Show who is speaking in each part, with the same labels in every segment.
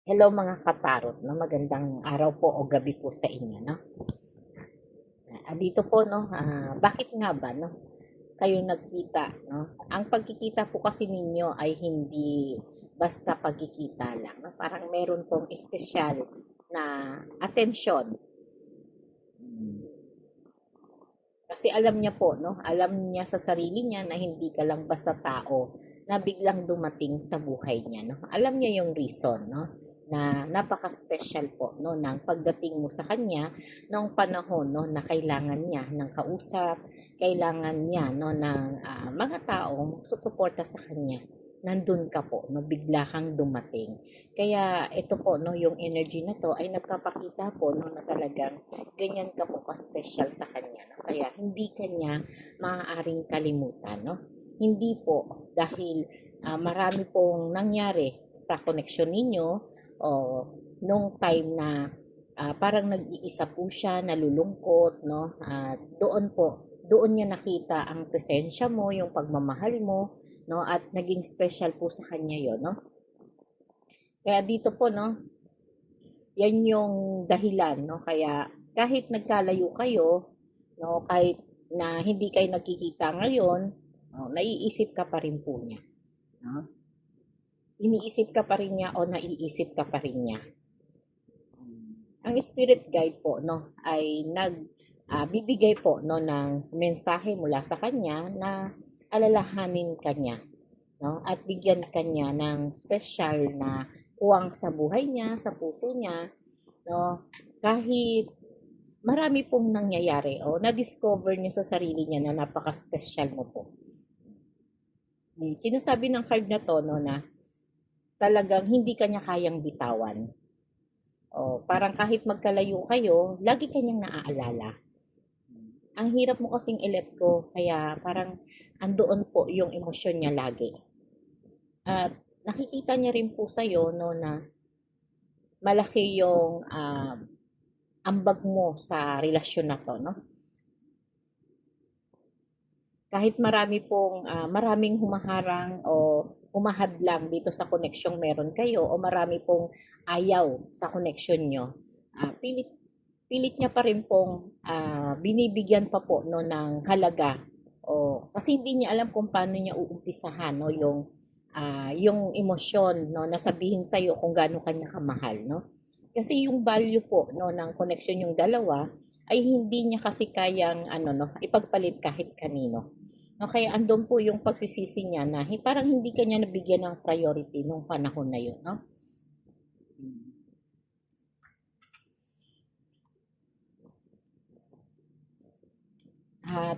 Speaker 1: Hello mga kaparot, no? Magandang araw po o gabi po sa inyo, no? Dito po, no? Bakit nga ba, no? Kayo nagkita, no? Ang pagkikita po kasi ninyo ay hindi basta pagkikita lang, no? Parang meron pong espesyal na atensyon. Kasi alam niya po, no? Alam niya sa sarili niya na hindi ka lang basta tao na biglang dumating sa buhay niya, no? Alam niya yung reason, no? Na napaka-special po, no? Ng pagdating mo sa kanya noong panahon, no? Na kailangan niya ng kausap, kailangan niya, no? Ng mga taong susuporta sa kanya. Nandun ka po, no? Bigla kang dumating. Kaya ito po, no? Yung energy na to ay nagpapakita po, no? Na talagang ganyan ka po ka-special sa kanya. No? Kaya hindi kanya maaaring kalimutan. No? Hindi po dahil marami pong nangyari sa connection ninyo o nung time na parang nag-iisa po siya, nalulungkot, no? Doon niya nakita ang presensya mo, yung pagmamahal mo, no? At naging special po sa kanya 'yon, no? Kaya dito po, no, yan yung dahilan, no? Kaya kahit nagkalayo kayo, no, kahit na hindi kayo nagkikita ngayon, no, naiisip ka pa rin po niya, no? Iniisip ka pa rin niya o naiisip ka pa rin niya. Ang spirit guide po, no, ay bibigay po, no, ng mensahe mula sa kanya na alalahanin kanya, no, at bigyan kanya ng special na puwang sa buhay niya, sa puso niya, no, kahit marami pong nangyayari o na-discover niya sa sarili niya na napaka-special mo po. Sinasabi ng card na to, no, na talagang hindi kanya kayang bitawan. O, parang kahit magkalayo kayo, lagi kanyang naaalala. Ang hirap mo kasing i-let go, kaya parang andoon po yung emosyon niya lagi. At nakikita niya rin po sa'yo, no, na malaki yung ambag mo sa relasyon na to, no? Kahit maraming humaharang o humahadlang dito sa koneksyong meron kayo o marami pong ayaw sa koneksyon nyo, pilit pilit niya pa rin pong binibigyan pa po, no, ng halaga o kasi hindi niya alam kung paano niya uumpisahan, no, yung emosyon, no, na sabihin sa iyo kung gaano kanya kamahal, no? Kasi yung value po, no, ng connection yung dalawa ay hindi niya kasi kayang ano, no, ipagpalit kahit kanino. No, kaya andun po yung pagsisisi niya na parang hindi kanya nabigyan ng priority nung panahon na yun, no?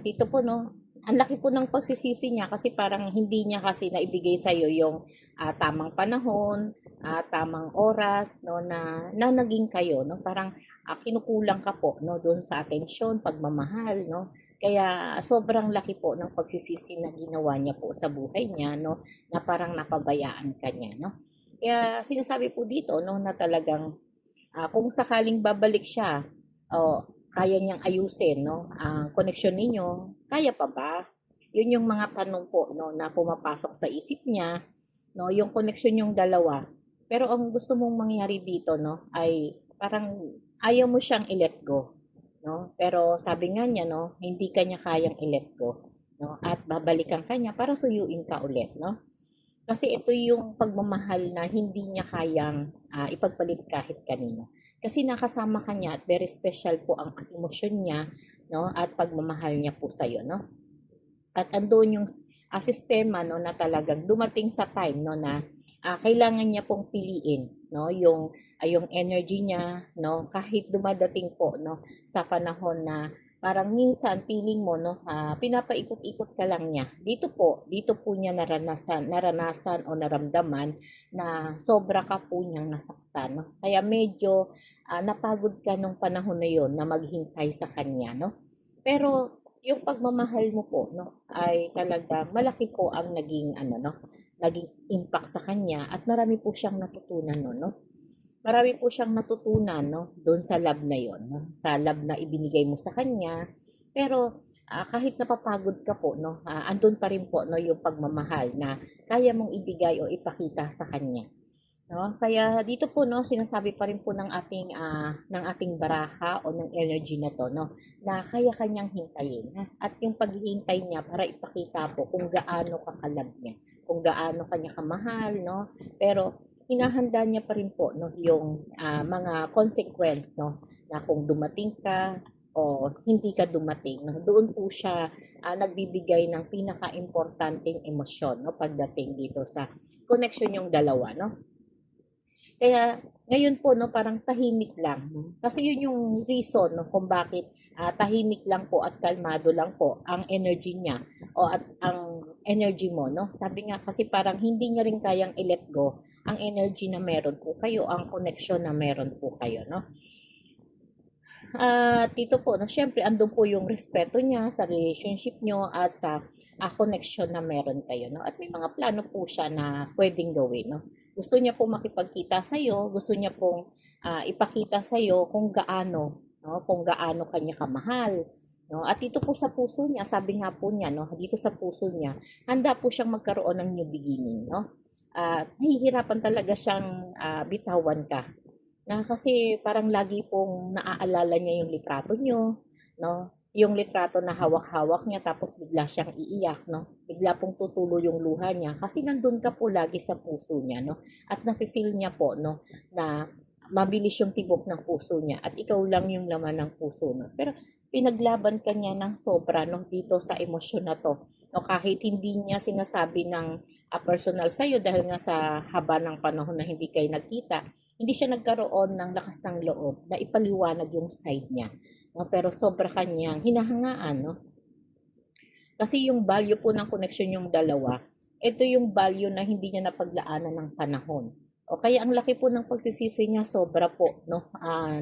Speaker 1: Dito po, no, ang laki po ng pagsisisi niya kasi parang hindi niya kasi naibigay sa iyo yung tamang panahon, tamang oras, no, na naging kayo, no? Parang kinukulang ka po, no, doon sa atensyon, pagmamahal, no? Kaya sobrang laki po ng pagsisisi na ginawa niya po sa buhay niya, no, na parang napabayaan ka niya, no? Kaya sinasabi po dito, no, na talagang kung sakaling babalik siya, o kaya niyang ayusin, no, ang koneksyon ninyo, kaya pa ba? Yun yung mga tanong po, no, na pumapasok sa isip niya, no, yung koneksyon yung dalawa. Pero ang gusto mong mangyari dito, no, ay parang ayaw mo siyang i-let go, no? Pero sabi nga niya, no, hindi kanya kayang i-let go, no? At babalikan kanya para suyuin ka ulit, no? Kasi ito yung pagmamahal na hindi niya kayang ipagpalit kahit kanino. Kasi nakasama ka niya at very special po ang emosyon niya, no, at pagmamahal niya po sa iyo, no? At andoon yung sistema, no, na talagang dumating sa time, no, na kailangan niya pong piliin, no, yung energy niya, no, kahit dumadating po, no, sa panahon na parang minsan feeling mo, no, pinapaikot-ikot ka lang niya. Dito po niya naranasan o naramdaman na sobra ka po niyang nasaktan, no. Kaya medyo napagod ka nung panahon na yon na maghintay sa kanya, no. Pero yung pagmamahal mo po, no, ay talaga malaki po ang naging ano, no, naging impact sa kanya at marami po siyang natutunan no, no. Marami po siyang natutunan, no, doon sa love na yon, no, sa love na ibinigay mo sa kanya. Pero kahit napapagod ka po, no, andun pa rin po, no, yung pagmamahal na kaya mong ibigay o ipakita sa kanya. no? Kaya dito po, no, sinasabi pa rin po ng ating baraha o ng energy na 'to, 'no, na kaya kanyang hintayin, ha? At yung paghihintay niya para ipakita po kung gaano ka ka-love niya, kung gaano ka niya kamahal, 'no? Pero hinahanda niya pa rin po, 'no, yung, mga consequence, 'no, na kung dumating ka o hindi ka dumating, 'no, doon po siya, nagbibigay ng pinakaimportanteng emosyon, 'no, pagdating dito sa connection yung dalawa, 'no? Kaya ngayon po 'no, parang tahimik lang, 'no. Kasi 'yun yung reason 'no, kung bakit, tahimik lang po at kalmado lang po ang energy niya o at ang energy mo 'no. Sabi nga kasi parang hindi niya rin kayang i-let go ang energy na meron po kayo, ang connection na meron po kayo 'no. At dito po 'no, siyempre andun po yung respeto niya sa relationship niyo at sa, connection na meron kayo 'no, at may mga plano po siya na puwedeng gawin 'no. Gusto niya pong makipagkita sa'yo, gusto niya pong, ipakita sa'yo kung gaano 'no, kung gaano ka niya kamahal 'no. At dito po sa puso niya, sabi nga po niya 'no, dito sa puso niya, handa po siyang magkaroon ng new beginning 'no. At nahihirapan talaga siyang, bitawan ka. Na kasi parang lagi pong naaalala niya yung litrato niyo, 'no? Yung litrato na hawak-hawak niya tapos bigla siyang iiyak, 'no? Bigla pong tutulo yung luha niya kasi nandun ka po lagi sa puso niya, 'no? At nafi-feel niya po, 'no, na mabilis yung tibok ng puso niya at ikaw lang yung laman ng puso, 'no? Pero pinaglaban ka niya ng sobra, 'no, dito sa emosyon na 'to, 'no? Kahit hindi niya sinasabi ng, personal sa'yo dahil nga sa haba ng panahon na hindi kayo nagkita, hindi siya nagkaroon ng lakas ng loob na ipaliwanag yung side niya, 'no, pero sobra kanyang hinahangaan 'no. Kasi yung value po ng connection yung dalawa, ito yung value na hindi niya napaglaanan ng panahon. O kaya ang laki po ng pagsisisi niya sobra po 'no,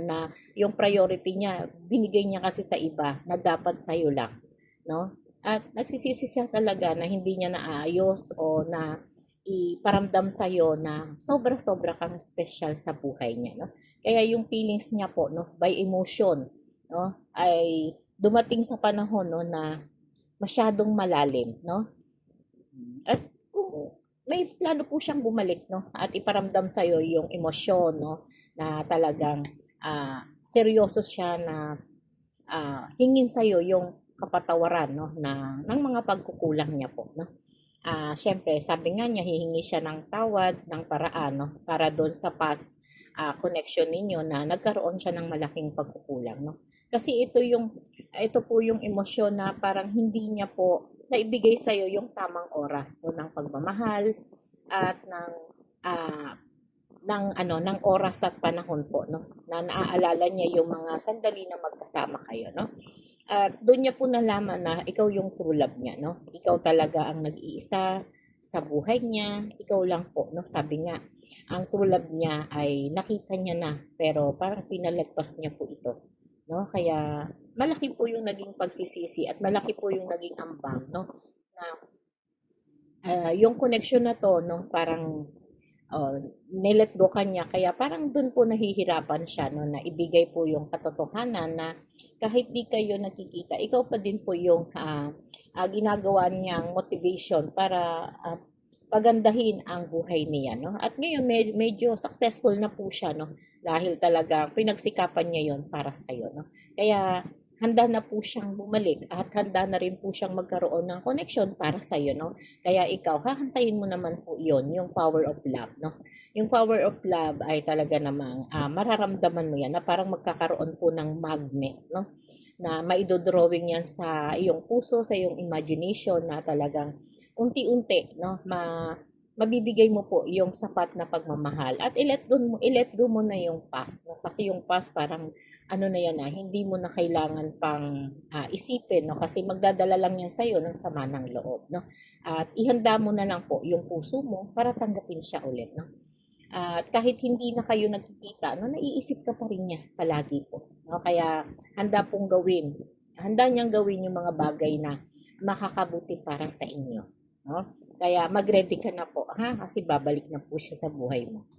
Speaker 1: na yung priority niya binigay niya kasi sa iba na dapat sa'yo lang 'no. At nagsisisi siya talaga na hindi niya naayos o na iparamdam sa'yo na sobra-sobra kang special sa buhay niya 'no. Kaya yung feelings niya po 'no, by emotion 'no, ay dumating sa panahon 'no na masyadong malalim 'no. At kung may plano po siyang bumalik 'no at iparamdam sa'yo yung emosyon 'no, na talagang, seryoso siya na, hingin sa'yo yung kapatawaran 'no ng mga pagkukulang niya po 'no. Siyempre sabi nga niya hihingi siya ng tawad, ng paraan 'no, para do'n sa past, connection ninyo na nagkaroon siya ng malaking pagkukulang 'no. Kasi ito po yung emosyon na parang hindi niya po naibigay sa'yo yung tamang oras 'no, ng pagmamahal at ah, ng oras at panahon po 'no, na naaalala niya yung mga sandali na magkasama kayo 'no. At dun niya po nalaman na ikaw yung true love niya 'no. Ikaw talaga ang nag-iisa sa buhay niya, ikaw lang po 'no. Sabi nga, ang true love niya ay nakita niya na, pero parang pinalagpas niya po ito 'no. Kaya malaki po yung naging pagsisisi at malaki po yung naging ambag 'no, na, yung connection na 'to 'no, parang oh, ni-let go ka niya kaya parang dun po nahihirapan siya 'no, na ibigay po yung katotohanan na kahit di kayo nagkikita, ikaw pa din po yung, ginagawa niyang motivation para, pagandahin ang buhay niya 'no. At ngayon medyo successful na po siya 'no, dahil talagang pinagsikapan niya yon para sa'yo 'no. Kaya handa na po siyang bumalik at handa na rin po siyang magkaroon ng connection para sa'yo 'no. Kaya ikaw hahantayin mo naman po yon yung power of love 'no. Yung power of love ay talaga namang, mararamdaman mo 'yan na parang magkakaroon po ng magnet 'no, na maido-drawing 'yan sa iyong puso, sa iyong imagination na talagang unti-unti 'no, mabibigay mo po yung sapat na pagmamahal at i-let go mo na yung past 'no. Kasi yung past parang ano na 'yan, hindi mo na kailangan pang, isipin 'no, kasi magdadala lang 'yan sa'yo ng sama ng loob 'no. At ihanda mo na lang po yung puso mo para tanggapin siya ulit 'no. At kahit hindi na kayo nagkikita 'no, naiisip ka pa rin niya palagi po 'no. Kaya handa niyang gawin yung mga bagay na makakabuti para sa inyo 'no. Kaya mag-ready ka na po ha, kasi babalik na po siya sa buhay mo.